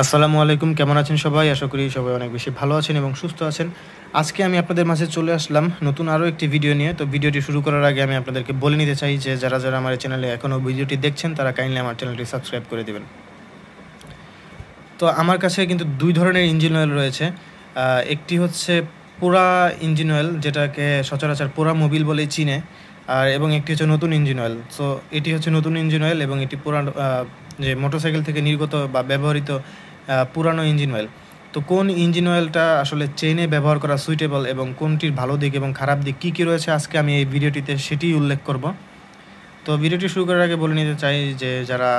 আসসালামু আলাইকুম, কেমন আছেন সবাই? আশা করি সবাই অনেক বেশি ভালো আছেন এবং সুস্থ আছেন। আজকে আমি আপনাদের মাঝে চলে আসলাম নতুন আরও একটি ভিডিও নিয়ে। তো ভিডিওটি শুরু করার আগে আমি আপনাদেরকে বলে নিতে চাই যে যারা আমার এই চ্যানেলে এখনও ভিডিওটি দেখছেন তারা কাইন্ডলি আমার চ্যানেলটি সাবস্ক্রাইব করে দিবেন। তো আমার কাছে কিন্তু ২ ধরনের ইঞ্জিন অয়েল রয়েছে। একটি হচ্ছে পোড়া ইঞ্জিন অয়েল, যেটাকে সচরাচর পোড়া মোবিল বলেই চিনে, এবং একটি হচ্ছে নতুন ইঞ্জিন অয়েল। সো এটি হচ্ছে নতুন ইঞ্জিন অয়েল এবং এটি যে মোটরসাইকেল থেকে নির্গত বা ব্যবহৃত পুরানো ইঞ্জিন অয়েল। তো কোন ইঞ্জিন অয়েলটা আসলে চেইনে ব্যবহার করা সুইটেবল এবং কোনটির ভালো দিক এবং খারাপ দিক কী কী রয়েছে, আজকে আমি এই ভিডিওটিতে সেটিই উল্লেখ করব। তো ভিডিওটি শুরু করার আগে বলে নিতে চাই যে যারা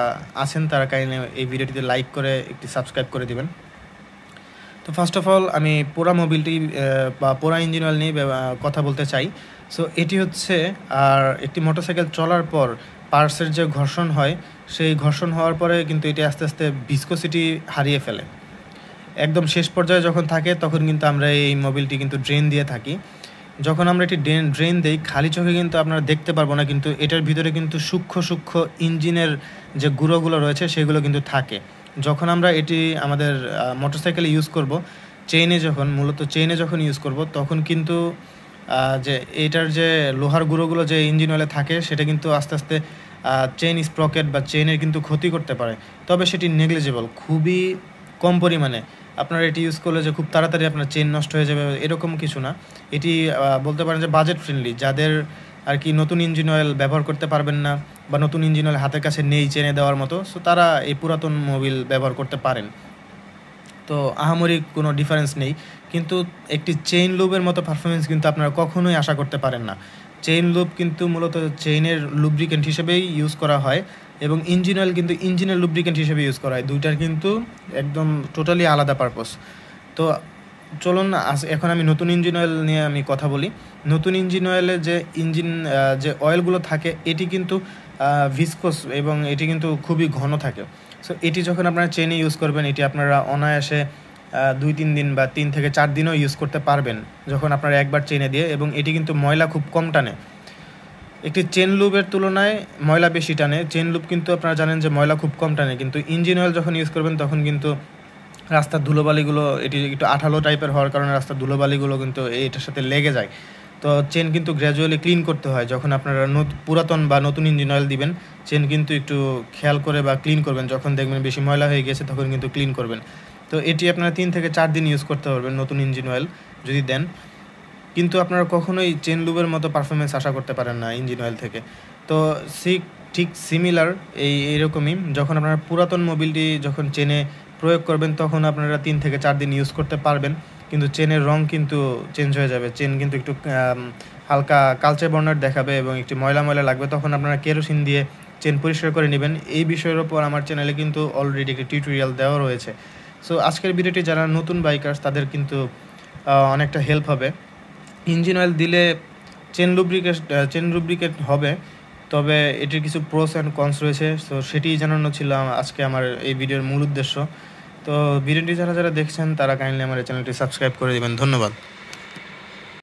আছেন তারা কাইন্ডলি এই ভিডিওটিতে লাইক করে একটি সাবস্ক্রাইব করে দিবেন। তো ফার্স্ট অফ অল আমি পোড়া মোবিলটি বা পোড়া ইঞ্জিন অয়েল নিয়ে কথা বলতে চাই। সো এটি হচ্ছে একটি মোটরসাইকেল চলার পর পার্টসের যে ঘর্ষণ হয়, সেই ঘর্ষণ হওয়ার পরে কিন্তু এটি আস্তে আস্তে ভিসকোসিটি হারিয়ে ফেলে। একদম শেষ পর্যায়ে যখন থাকে তখন কিন্তু আমরা এই মোবিলটি কিন্তু ড্রেন দিয়ে থাকি। যখন আমরা এটি ড্রেন দেই, খালি চোখে কিন্তু আপনারা দেখতে পারবো না, কিন্তু এটার ভিতরে কিন্তু সূক্ষ্ম ইঞ্জিনের যে গুঁড়োগুলো রয়েছে সেগুলো কিন্তু থাকে। যখন আমরা এটি আমাদের মোটরসাইকেলে ইউজ করব, মূলত চেইনে যখন ইউজ করব, তখন কিন্তু যে এটার যে লোহার গুঁড়োগুলো যে ইঞ্জিন অয়েলে থাকে সেটা কিন্তু আস্তে আস্তে চেইন স্প্রকেট বা চেইনের কিন্তু ক্ষতি করতে পারে। তবে সেটি নেগলিজেবল, খুবই কম পরিমাণে। আপনারা এটি ইউজ করলে যে খুব তাড়াতাড়ি আপনার চেইন নষ্ট হয়ে যাবে এরকম কিছু না। এটি বলতে পারেন যে বাজেট ফ্রেন্ডলি, যাদের আর কি নতুন ইঞ্জিন অয়েল ব্যবহার করতে পারবেন না বা নতুন ইঞ্জিন অয়েল হাতের কাছে নেই চেনে দেওয়ার মতো, সো তারা এই পুরাতন মোবিল ব্যবহার করতে পারেন। তো আহামরি কোনো ডিফারেন্স নেই, কিন্তু একটি চেইন লুবের মতো পারফরমেন্স কিন্তু আপনারা কখনোই আশা করতে পারেন না। চেইন লুব কিন্তু মূলত চেইনের লুব্রিকেন্ট হিসেবেই ইউজ করা হয় এবং ইঞ্জিন অয়েল কিন্তু ইঞ্জিনের লুব্রিকেন্ট হিসেবে ইউজ করা হয়। দুইটার কিন্তু একদম টোটালি আলাদা পারপোজ। তো চলুন এখন আমি নতুন ইঞ্জিন অয়েল নিয়ে আমি কথা বলি। নতুন ইঞ্জিন অয়েলে যে যে অয়েলগুলো থাকে এটি কিন্তু ভিসকোস এবং এটি কিন্তু খুবই ঘন থাকে। সো এটি যখন আপনারা চেইনে ইউজ করবেন, এটি আপনারা অনায়াসে ২-৩ দিন বা ৩ থেকে ৪ দিনও ইউজ করতে পারবেন যখন আপনারা একবার চেইনে দিয়ে, এবং এটি কিন্তু ময়লা খুব কম টানে। একটি চেন লুবের তুলনায় ময়লা বেশি টানে। চেন লুব কিন্তু আপনারা জানেন যে ময়লা খুব কম টানে, কিন্তু ইঞ্জিন অয়েল যখন ইউজ করবেন তখন কিন্তু রাস্তার ধুলোবালিগুলো, এটি একটু আঠালো টাইপের হওয়ার কারণে রাস্তার ধুলোবালিগুলো কিন্তু এটার সাথে লেগে যায়। তো চেন কিন্তু গ্র্যাজুয়ালি ক্লিন করতে হয়। যখন আপনারা পুরাতন বা নতুন ইঞ্জিন অয়েল দিবেন, চেন কিন্তু একটু খেয়াল করে বা ক্লিন করবেন। যখন দেখবেন বেশি ময়লা হয়ে গেছে তখন কিন্তু ক্লিন করবেন। তো এটি আপনারা 3 থেকে 4 দিন ইউজ করতে পারবেন নতুন ইঞ্জিন অয়েল যদি দেন, কিন্তু আপনারা কখনোই চেন লুবের মতো পারফরমেন্স আশা করতে পারেন না ইঞ্জিন অয়েল থেকে। তো ঠিক সিমিলার এইরকমই, যখন আপনারা পুরাতন মোবিলটি যখন চেনে প্রয়োগ করবেন তখন আপনারা 3 থেকে 4 দিন ইউজ করতে পারবেন, কিন্তু চেনের রং কিন্তু চেঞ্জ হয়ে যাবে। চেন কিন্তু একটু হালকা কালচে বর্ণের দেখাবে এবং একটু ময়লা লাগবে। তখন আপনারা কেরোসিন দিয়ে চেন পরিষ্কার করে নেবেন। এই বিষয়ের ওপর আমার চ্যানেলে কিন্তু অলরেডি একটি টিউটোরিয়াল দেওয়া রয়েছে। সো আজকের ভিডিওটি যারা নতুন বাইকার্স তাদের কিন্তু অনেকটা হেল্প হবে। ইঞ্জিন অয়েল দিলে চেন লুব্রিকেট হবে, তবে এটির কিছু প্রোস অ্যান্ড কনস রয়েছে। সো সেটিই জানানো ছিল আজকে আমার এই ভিডিওর মূল উদ্দেশ্য। তো ভিডিওটি যারা দেখছেন তারা কাইন্ডলি আমার এই চ্যানেলটি সাবস্ক্রাইব করে দেবেন। ধন্যবাদ।